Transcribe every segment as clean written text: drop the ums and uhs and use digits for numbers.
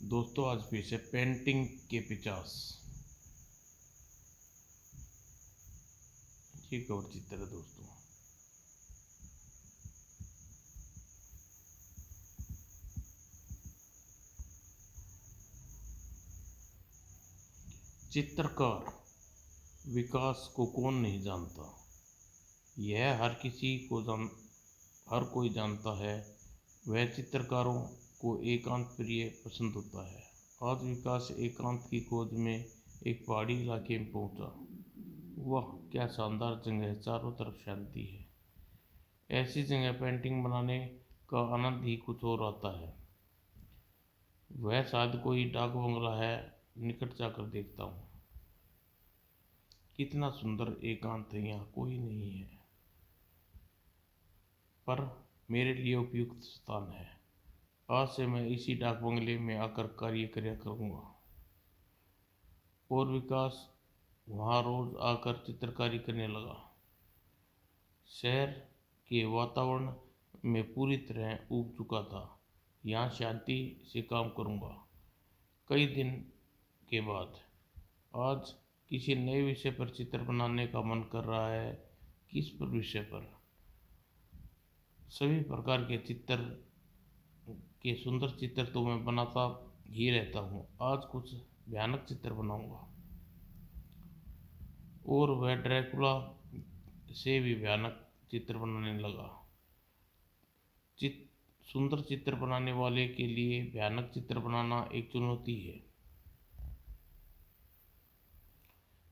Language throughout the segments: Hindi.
दोस्तों आज फिर से पेंटिंग के 50 ये कवर चित्र है दोस्तों। चित्रकार विकास को कौन नहीं जानता। यह हर कोई जानता है। वह चित्रकारों को एकांत प्रिय पसंद होता है। आज विकास एकांत की खोज में एक पहाड़ी इलाके में पहुंचा। वह क्या शानदार जगह है, चारों तरफ शांति है। ऐसी जगह पेंटिंग बनाने का आनंद ही कुछ और आता है। वह शायद कोई डाक बंगला है। निकट जाकर देखता हूँ। कितना सुंदर एकांत है, यहाँ कोई नहीं है, पर मेरे लिए उपयुक्त स्थान है। आज से मैं इसी डाक बंगले में आकर कार्य किया करूँगा। और विकास वहाँ रोज आकर चित्रकारी करने लगा। शहर के वातावरण में पूरी तरह ऊब चुका था। यहाँ शांति से काम करूँगा। कई दिन के बाद आज किसी नए विषय पर चित्र बनाने का मन कर रहा है। किस पर विषय पर? सभी प्रकार के चित्र के सुंदर चित्र तो मैं बनाता ही रहता हूँ। आज कुछ भयानक चित्र बनाऊंगा। और वह ड्रैकुला से भी भयानक चित्र बनाने लगा। सुंदर चित्र बनाने वाले के लिए भयानक चित्र बनाना एक चुनौती है।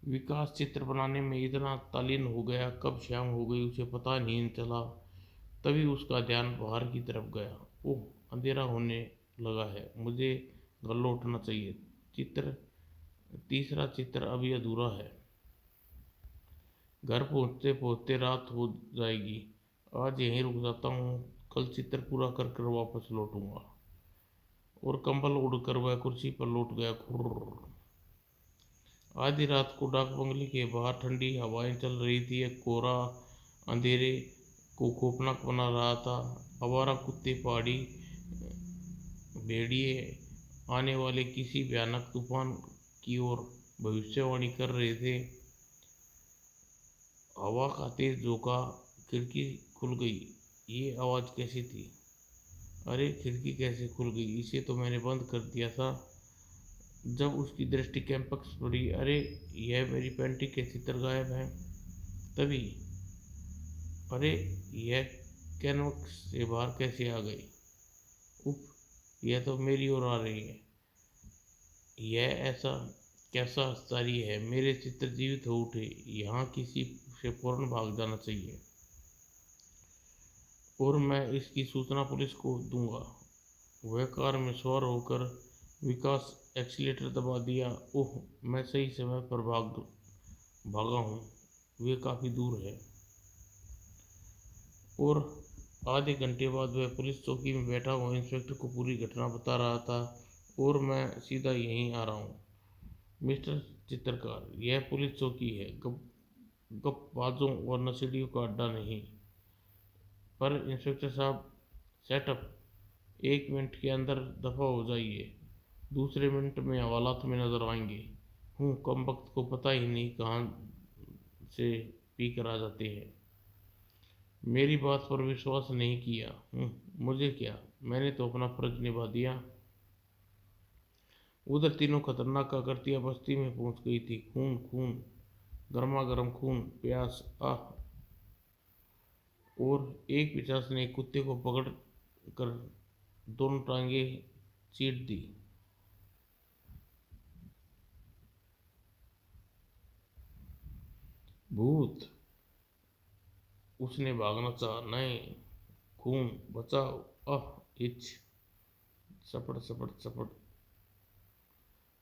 विकास चित्र बनाने में इतना तल्लीन हो गया, कब शाम हो गई उसे पता नहीं चला। तभी उसका ध्यान बाहर की तरफ गया। ओह, अंधेरा होने लगा है, मुझे घर लौटना चाहिए। तीसरा चित्र अभी अधूरा है। घर पहुंचते पहुंचते रात हो जाएगी। आज यहीं रुक जाता हूँ। कल चित्र पूरा कर कर वापस लौटूंगा। और कंबल उड़कर वह कुर्सी पर लौट गया। खुर्र। आधी रात को डाक बंगले के बाहर ठंडी हवाएं चल रही थी। एक कोहरा अंधेरे को खौफनाक बना रहा था। आवारा कुत्ते, पहाड़ी भेड़िए आने वाले किसी भयानक तूफान की ओर भविष्यवाणी कर रहे थे। हवा का तेज झोंका, खिड़की खुल गई। ये आवाज़ कैसी थी? अरे, खिड़की कैसे खुल गई? इसे तो मैंने बंद कर दिया था। जब उसकी दृष्टि कैंपस पड़ी, अरे, यह मेरी पेंटिंग के चित्र गायब हैं। तभी, अरे, यह कैनवस से बाहर कैसे आ गई? उफ, यह तो मेरी ओर आ रही है। यह ऐसा कैसा आश्चर्य है? मेरे चित्र जीवित हो उठे। यहाँ किसी से फौरन भाग जाना चाहिए और मैं इसकी सूचना पुलिस को दूंगा। वह कार में सवार होकर विकास एक्सीलेटर दबा दिया। ओह, मैं सही समय पर भागा हूँ। वे काफ़ी दूर है। और आधे घंटे बाद वह पुलिस चौकी में बैठा हुआ इंस्पेक्टर को पूरी घटना बता रहा था। और मैं सीधा यहीं आ रहा हूँ। मिस्टर चित्रकार, यह पुलिस चौकी है, गपबाजों और नशेड़ियों का अड्डा नहीं। पर इंस्पेक्टर साहब, सेटअप 1 मिनट के अंदर दफा हो जाइए। दूसरे मिनट में हवालात में नजर आएंगे। कम वक्त को पता ही नहीं कहाँ से पी कर आ जाते हैं। मेरी बात पर विश्वास नहीं किया। मुझे क्या, मैंने तो अपना फर्ज निभा दिया। उधर तीनों खतरनाक आकृतियां बस्ती में पहुंच गई थी। खून खून, गर्मा गर्म खून, प्यास, आह। और एक पिशाच ने कुत्ते को पकड़ कर दोनों टांगे चीर दी। भूत, उसने भागना चाहा। नहीं, खून, बचाओ, आह, इच, चपड़ चपड़ चपड़।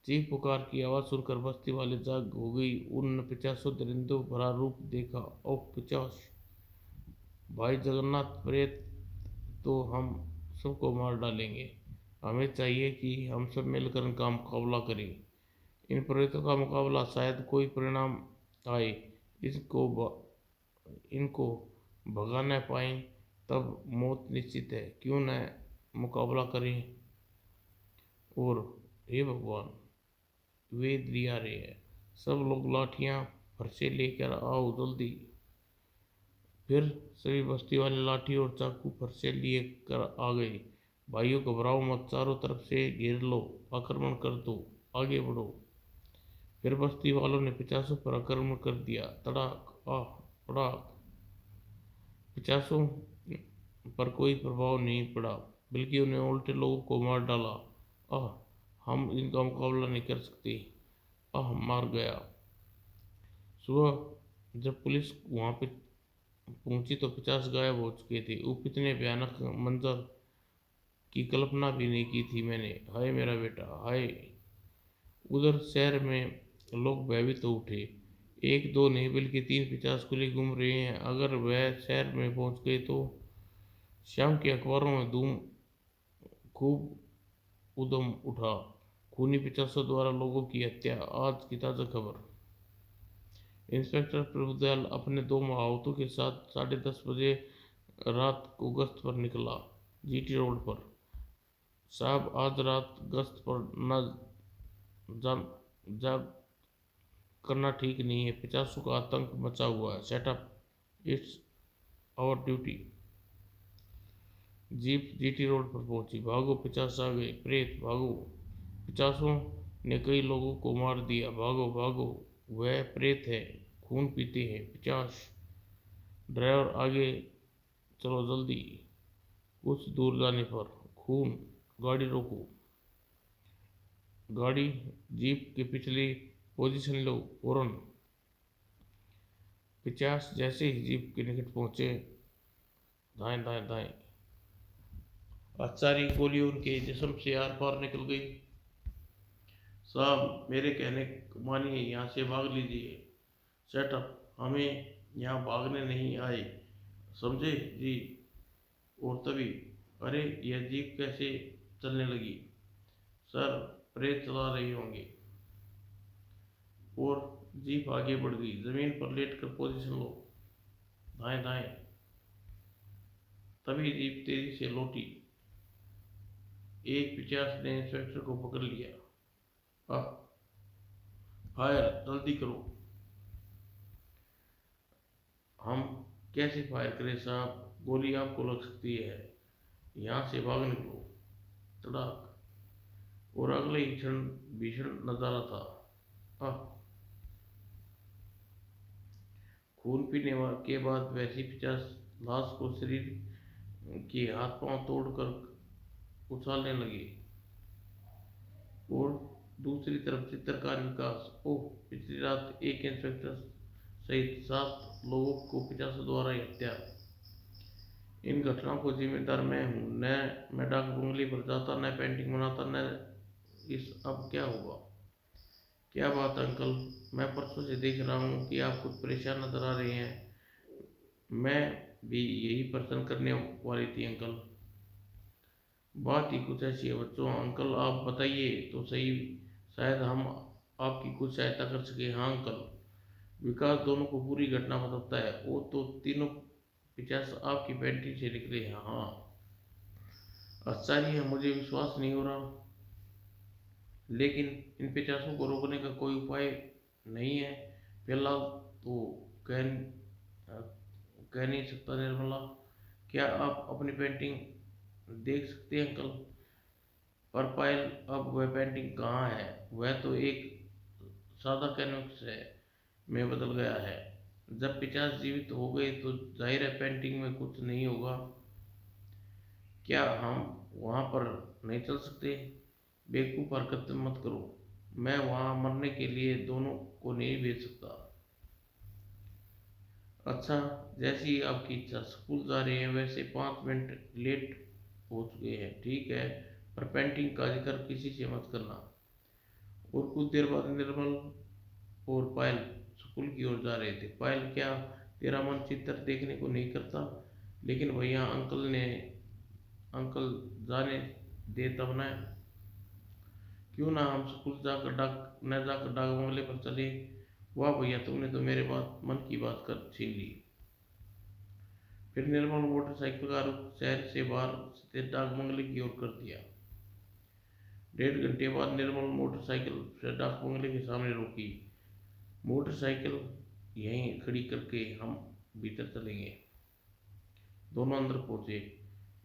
चीख पुकार की आवाज़ सुनकर बस्ती वाले जाग हो गई। उन 50 दरिंदों भरा रूप देखा। ओह 50, भाई जगन्नाथ, प्रेत तो हम सबको मार डालेंगे। हमें चाहिए कि हम सब मिलकर इनका मुकाबला करें। इन प्रेतों का मुकाबला, शायद कोई परिणाम आए। इसको इनको भगा न पाए तब मौत निश्चित है। क्यों न मुकाबला करें? और हे भगवान, वे लिया रहे हैं। सब लोग लाठियां फरसे लेकर आओ जल्दी। फिर सभी बस्ती वाले लाठी और चाकू फरसे लिए कर आ गए। भाइयों घबराओ मत, चारों तरफ से घेर लो, आक्रमण कर दो, आगे बढ़ो। फिर बस्ती वालों ने पिचासों पर आक्रमण कर दिया। तड़ाक आह पड़ाक। पिचासों पर कोई प्रभाव नहीं पड़ा, बल्कि उन्हें उल्टे लोगों को मार डाला। आह, हम इनका मुकाबला नहीं कर सकते। आह, मार गया। सुबह जब पुलिस वहां पे पहुंची तो 50 गायब हो चुके थे। वो इतने भयानक मंजर की कल्पना भी नहीं की थी मैंने। हाय मेरा बेटा, हाय। उधर शहर में लोग भयभीत हो उठे। एक दो नहीं बल्कि 30-50 कुली घूम रहे हैं। अगर वह शहर में पहुंच गए तो शाम के अखबारों में धूम खूब उधम उठा। खूनी पिचासों द्वारा लोगों की हत्या, आज की ताज़ा खबर। इंस्पेक्टर प्रभुदयाल अपने 2 महावतों के साथ 10:30 बजे रात को गश्त पर निकला। जीटी रोड पर। साहब, आज रात गश्त पर न जा करना ठीक नहीं है। पिचासों का आतंक मचा हुआ है। Setup, it's our duty. Jeep GT road पर पहुंची। भागो, पिचास आ गए। प्रेत, भागो। पिचासों ने कई लोगों को मार दिया। भागो भागो, वह प्रेत है, खून पीते हैं पिचास। ड्राइवर, आगे चलो जल्दी। कुछ दूर जाने पर खून। गाड़ी रोको। गाड़ी जीप के पिछली पोजीशन लो फौरन। पिचास जैसे ही जीप के निकट पहुंचे, दाएं दाएं दाएं। सारी गोली उनके जिस्म से आर पार निकल गई। साहब, मेरे कहने को मानिए, यहाँ से भाग लीजिए। सेटअप, हमें यहाँ भागने नहीं आए, समझे जी। और तभी, अरे यह जीप कैसे चलने लगी? सर, प्रेत चला रहे होंगे। और जीप आगे बढ़ गई। जमीन पर लेटकर पोजीशन लो, दाएं दाएं। तभी जीप तेजी से लौटी। एक पिचास ने इंस्पेक्टर को पकड़ लिया। आह, फायर, जल्दी करो। हम कैसे फायर करें साहब? गोली आपको लग सकती है। यहाँ से भाग निकलो। तड़ाक। और अगले ही क्षण भीषण नजारा था। आह, खून पीने के बाद वैसी 50 लाश को शरीर के हाथ पांव तोड़कर उछालने लगे। और दूसरी तरफ चित्रकार विकास। ओह, पिछली रात एक इंस्पेक्टर सहित 7 लोगों को 50 द्वारा हत्या। इन घटनाओं को जिम्मेदार मैं हूँ। न मैं डाक बंगले पर जाता, न पेंटिंग बनाता, न इस अब क्या हुआ? क्या बात अंकल, मैं परसों से देख रहा हूँ कि आप कुछ परेशान नजर आ रहे हैं। मैं भी यही प्रश्न करने वाली थी अंकल। बात ही कुछ ऐसी है बच्चों। अंकल आप बताइए तो सही, शायद हम आपकी कुछ सहायता कर सके। हाँ अंकल। विकास दोनों को पूरी घटना बताता है। वो तो तीनों 50 आपकी पेंटिंग से निकले हैं। हाँ, आश्चर्य है, मुझे विश्वास नहीं हो रहा। लेकिन इन 50 को रोकने का कोई उपाय नहीं है फिलहाल तो। कह कह नहीं सकता निर्मला। क्या आप अपनी पेंटिंग देख सकते हैं अंकल? पर पायल, अब वह पेंटिंग कहाँ है? वह तो एक सादा कैनवस है में बदल गया है। जब 50 जीवित हो गए तो जाहिर है पेंटिंग में कुछ नहीं होगा। क्या हम वहाँ पर नहीं चल सकते? बेवकूफ़ हरकत मत करो। मैं वहाँ मरने के लिए दोनों को नहीं भेज सकता। अच्छा, जैसी आपकी इच्छा। स्कूल जा रहे हैं वैसे, 5 मिनट लेट हो चुके हैं, ठीक है। पर पेंटिंग का जिक्र किसी से मत करना। और कुछ देर बाद निर्मल और पायल स्कूल की ओर जा रहे थे। पायल, क्या तेरा मन चित्र देखने को नहीं करता? लेकिन भैया, अंकल जाने दे तब ना। क्यों ना हम स्कूल जाकर डाक बंगले पर चले। वाह भैया, तुमने तो मेरे बात मन की बात कर छीन ली। फिर निर्मल मोटरसाइकिल का रुख शहर से बाहर स्थित डाक बंगले की ओर कर दिया। 1.5 घंटे बाद निर्मल मोटरसाइकिल से डाक बंगले के सामने रुकी। मोटरसाइकिल यहीं खड़ी करके हम भीतर चलेंगे। दोनों अंदर पहुंचे।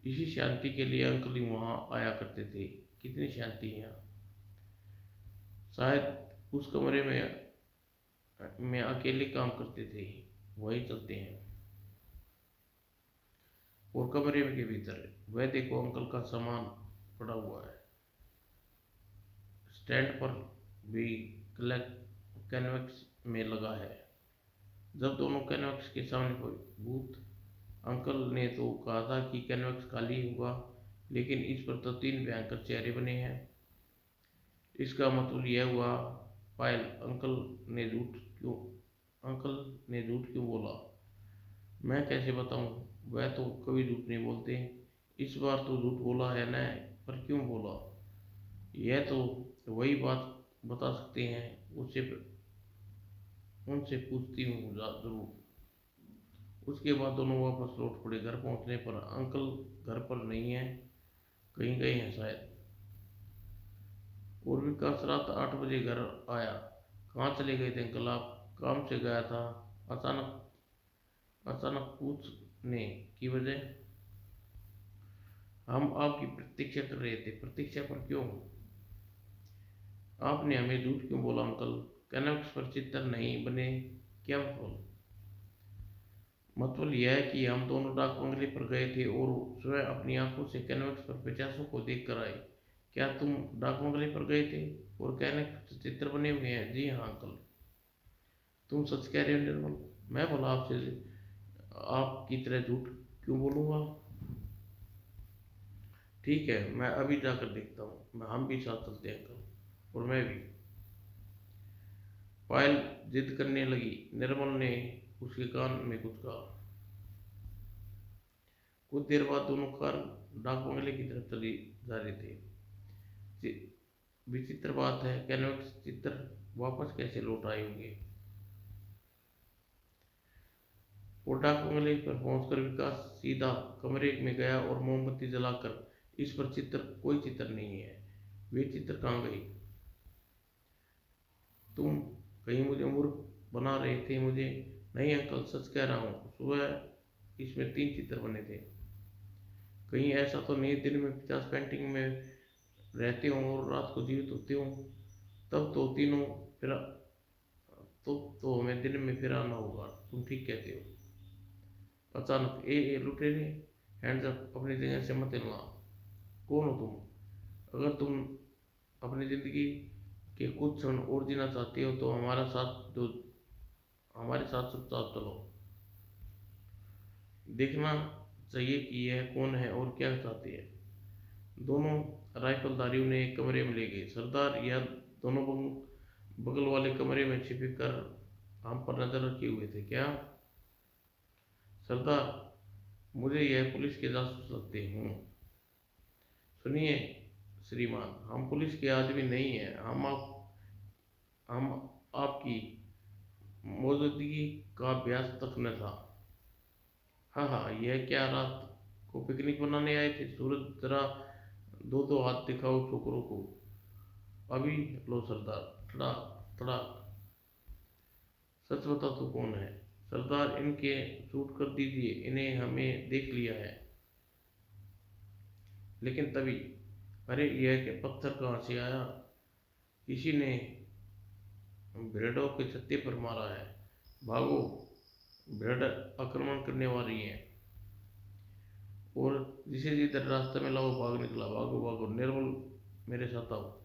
इसी शांति के लिए अंकल ही वहां आया करते थे। कितनी शांति है यहाँ। शायद उस कमरे में अकेले काम करते थे। वही चलते हैं। और कमरे के भीतर वह देखो अंकल का सामान पड़ा हुआ है। स्टैंड पर भी कैनवस में लगा है। जब दोनों कैनवस के सामने भूत, अंकल ने तो कहा था कि कैनवस खाली होगा, लेकिन इस पर तो 3 भयंकर चेहरे बने हैं। इसका मतलब यह हुआ पायल अंकल ने झूठ क्यों बोला? मैं कैसे बताऊं? वह तो कभी झूठ नहीं बोलते। इस बार तो झूठ बोला है न, पर क्यों बोला? यह तो वही बात बता सकते हैं। उनसे पूछती हूँ जरूर। उसके बाद दोनों वापस लौट पड़े। घर पहुंचने पर अंकल घर पर नहीं है, कहीं गए हैं शायद। और विकास रात 8 बजे घर आया। कहाँ चले गए थे अंकल आप? काम से गया था। अचानक पूछने की वजह? हम आपकी प्रतीक्षा कर रहे थे। प्रतीक्षा पर क्यों? आपने हमें झूठ क्यों बोला अंकल? कैनवस पर चित्र नहीं बने? क्या मतलब? मतलब यह है कि हम दोनों डाक बंगले पर गए थे और स्वयं अपनी आंखों से कैनवस पर पिकासो को देख कर आए। क्या तुम डाक बंगले पर गए थे और कैनवस पर चित्र बने हुए हैं? जी हाँ अंकल। तुम सच कह रहे हो निर्मल? मैं बोला आपसे आपकी तरह झूठ क्यों बोलूँगा? ठीक है, मैं अभी जाकर देखता हूँ। हम भी साथ चलते हैं अंकल। और मैं भी। पायल जिद करने लगी। निर्मल ने उसके कान में कुछ कहा। कुछ देर बाद दोनों कार डाक बंगले की तरफ चली जा रहे थे। विचित्र बात है, कैनवस चित्र वापस कैसे लौट आए होंगे? वो डाक बंगले पर पहुंचकर विकास सीधा कमरे में गया और मोमबत्ती जलाकर, इस पर कोई चित्र नहीं है। वे चित्र कहाँ गए? तुम कहीं मुझे मूर्ख बना रहे थे मुझे? नहीं अंकल, सच कह रहा हूँ। सुबह इसमें 3 चित्र बने थे। कहीं ऐसा तो नहीं दिन में 50 पेंटिंग में रहते हो और रात को जीवित होते हो? तब तो तीनों फिर तो हमें दिन में फिर आना होगा। तुम ठीक कहते हो। अचानक ए लुटेरे, हैंड्स अप, अपनी जगह से मत हिलना। कौन हो तुम? अगर तुम अपनी जिंदगी के कुछ क्षण और जीना चाहते हो तो हमारे साथ चुपचाप चलो। देखना चाहिए कि यह कौन है और क्या चाहते हैं। दोनों राइफलधारियों ने एक कमरे में ले गए। सरदार, यह दोनों बगल वाले कमरे में छिपे कर हम पर नजर रखे हुए थे क्या? सरदार, मुझे यह पुलिस के जासूस लगते हूँ। सुनिए श्रीमान, हम पुलिस के आदमी नहीं हैं। हम आपकी मौजूदगी का अभ्यास तक न था। हाँ हाँ, यह क्या रात को पिकनिक मनाने आए थे? सूरज, जरा दो हाथ दिखाओ छोकरों को। अभी लो सरदार। तड़ाक तड़ाक। सच बता तू कौन है? सरदार, इनके शूट कर दीजिए, इन्हें हमें देख लिया है। लेकिन तभी, अरे यह क्या पत्थर कहाँ से आया? किसी ने भेड़ों के छत्ते पर मारा है। भागो, भेड़ आक्रमण करने वाली है। और जिसे जिधर रास्ते में लाओ भाग निकला। भागो भागो। निर्मल, मेरे साथ आओ।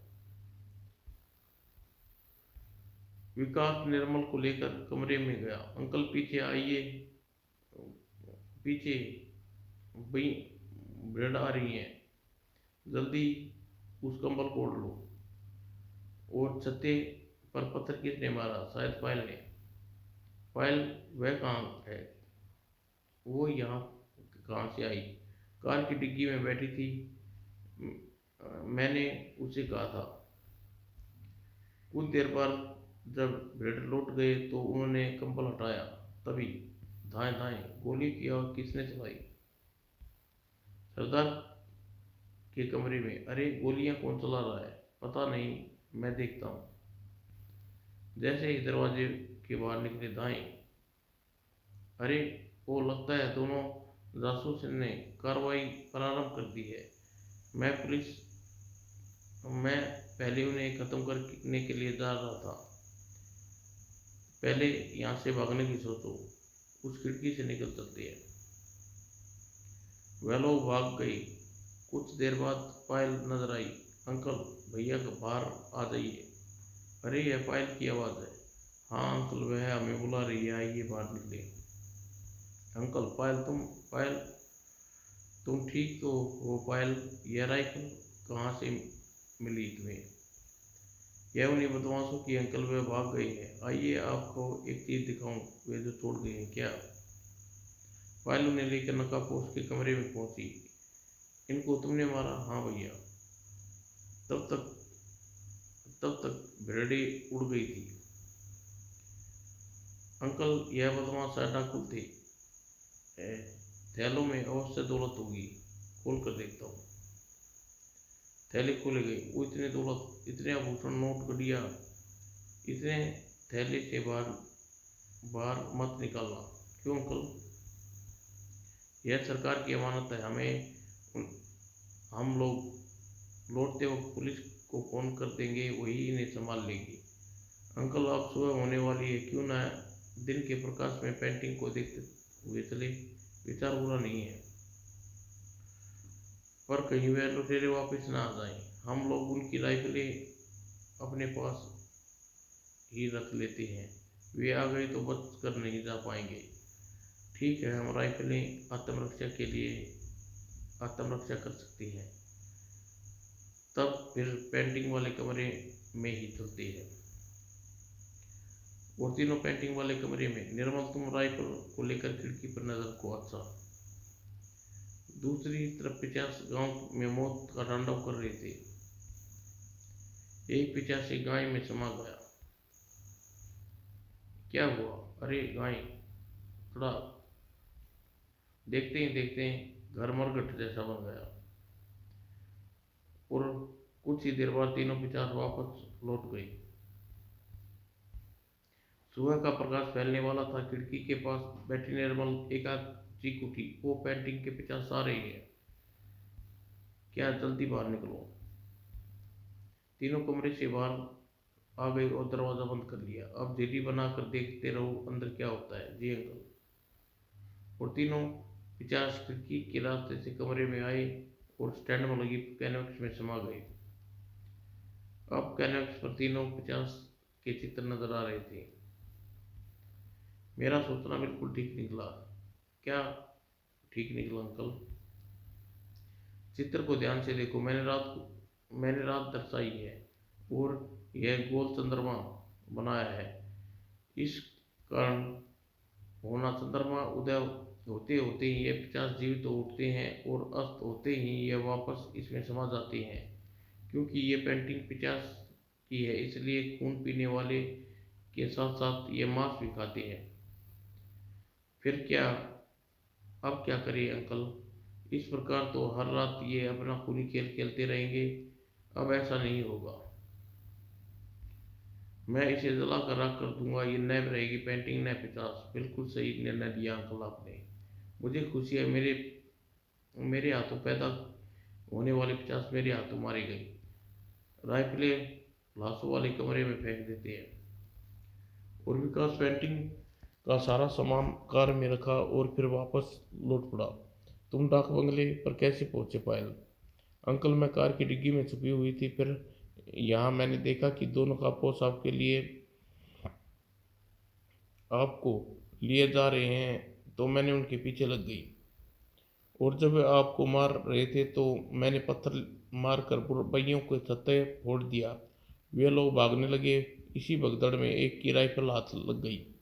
विकास निर्मल को लेकर कमरे में गया। अंकल पीछे आइए, पीछे। भाई, भेड़ आ रही है। जल्दी उस कंबल को ओढ़ लो। और छत्ते पर पत्थर किसने मारा? शायद पायल ने। पायल? वह कहाँ है? वो यहाँ कहाँ से आई? कार की डिग्गी में बैठी थी। मैंने उसे कहा था। कुछ देर बाद जब भेड़ लौट गए तो उन्होंने कंबल हटाया। तभी धाएं धाएं गोली की आवाज़ किसने चलाई? सरदार के कमरे में। अरे गोलियां कौन चला रहा है? पता नहीं, मैं देखता हूँ। जैसे ही दरवाजे के बाहर निकले दाएं, अरे वो लगता है दोनों जासूस ने कार्रवाई प्रारंभ कर दी है। मैं पुलिस मैं पहले उन्हें खत्म करने के लिए जा रहा था। पहले यहाँ से भागने की सोचो, उस खिड़की से निकल चलते हैं। वह लोग भाग गए। कुछ देर बाद पायल नजर आई। अंकल, भैया का बाहर आ जाइए। अरे यह पायल की आवाज़ है। हाँ अंकल, वह हमें बुला रही है, आइए बाहर निकले। अंकल, पायल तुम ठीक तो हो पायल? यह राइफल कहाँ से मिली तुम्हें? यह उन्हीं बदमाशों की अंकल, वे भाग गए हैं। आइए आपको एक चीज दिखाऊं, वे जो छोड़ गए हैं। क्या? पायल उन्हें लेकर नकाबपोश के कमरे में पहुंची। इनको तुमने मारा? हाँ भैया। तब तक तब तक भेड़े उड़ गई थी। अंकल, यह बदमाश डाकू थे। थैलों में अवश्य दौलत होगी, खोल कर देखता हूँ। थैले खोले गए। वो इतने दौलत, इतने आभूषण, नोट, घड़ियाँ, इतने थैले से बाहर बाहर मत निकालना। क्यों अंकल? यह सरकार की अमानत है। हम लोग लौटते वक्त पुलिस को फोन कर देंगे, वही इन्हें संभाल लेगी। अंकल, अब सुबह होने वाली है, क्यों ना दिन के प्रकाश में पेंटिंग को देखते हुए चले? विचार बुरा नहीं है, पर कहीं वे लुटेरे वापस ना आ जाएं। हम लोग उनकी राइफलें अपने पास ही रख लेते हैं। वे आ गए तो बच कर नहीं जा पाएंगे। ठीक है, हम राइफलें आत्मरक्षा कर सकती हैं। तब फिर पेंटिंग वाले कमरे में ही चलते हैं। वो तीनों पेंटिंग वाले कमरे में। निर्मल, तुम राइफल को लेकर खिड़की पर नजर को। अच्छा। दूसरी तरफ 50 गांव में मौत का तांडव कर रहे थे। एक 85 गाय में समा गया। क्या हुआ? अरे गाय खड़ा। देखते ही घर मरघट जैसा बन गया। और कुछ ही देर बाद तीनों 50 वापस लौट गए। सुबह का प्रकाश फैलने वाला था। खिड़की के पास बैठी निर्मल एकाएक चीख उठी। वो पेंटिंग के 50 आ रही है। क्या? जल्दी बाहर निकलो। तीनों कमरे से बाहर आ गए और दरवाजा बंद कर लिया। अब जेडी बनाकर देखते रहो अंदर क्या होता है। जी अंकल। और तीनों 50 खिड़की के रास्ते से कमरे में आए और स्टैंड में लगी कैनवस में समा गए। अब कैनवस पर तीनों 50 के चित्र नजर आ रहे थे। मेरा सोचना बिल्कुल ठीक निकला। क्या ठीक निकला अंकल? चित्र को ध्यान से देखो। मैंने रात दर्शाई है और यह गोल चंद्रमा बनाया है। इस कारण होना, चंद्रमा उदय होते होते ही ये 50 जीवित तो उठते हैं और अस्त होते ही ये वापस इसमें समा जाते हैं। क्योंकि ये पेंटिंग 50 की है, इसलिए खून पीने वाले के साथ साथ ये मांस भी खाते हैं। फिर क्या? अब क्या करें अंकल? इस प्रकार तो हर रात ये अपना खूनी खेल खेलते रहेंगे। अब ऐसा नहीं होगा। मैं इसे जला कर रख कर दूंगा। ये नैब रहेगी पेंटिंग, नए 50। बिल्कुल सही निर्णय लिया अंकल आपने। मुझे खुशी है मेरे मेरे हाथों पैदा होने वाले 50 मेरे हाथों मारे गए। राइफलें लाशों वाले कमरे में फेंक देते हैं। और विकास पेंटिंग का सारा सामान कार में रखा और फिर वापस लौट पड़ा। तुम डाक बंगले पर कैसे पहुंचे पायल? अंकल, मैं कार की डिग्गी में छुपी हुई थी। फिर यहाँ मैंने देखा कि दोनों कापोस आपको लिए जा रहे हैं, तो मैंने उनके पीछे लग गई। और जब वे आपको मार रहे थे तो मैंने पत्थर मारकर पहियों के छत्ते फोड़ दिया। वे लोग भागने लगे। इसी भगदड़ में एक की राइफल हाथ लग गई।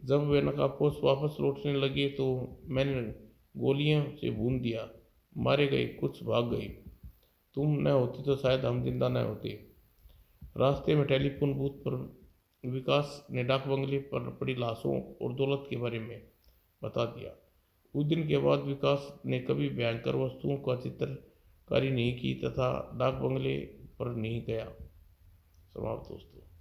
जब वे नकाबपोश वापस लौटने लगे तो मैंने गोलियों से भून दिया। मारे गए, कुछ भाग गए। तुम न होती तो शायद हम जिंदा न होते। रास्ते में टेलीफोन बूथ पर विकास ने डाक बंगले पर पड़ी लाशों और दौलत के बारे में बता दिया। उस दिन के बाद विकास ने कभी भयंकर वस्तुओं का चित्रकारी नहीं की तथा डाक बंगले पर नहीं गया। समाप्त दोस्तों।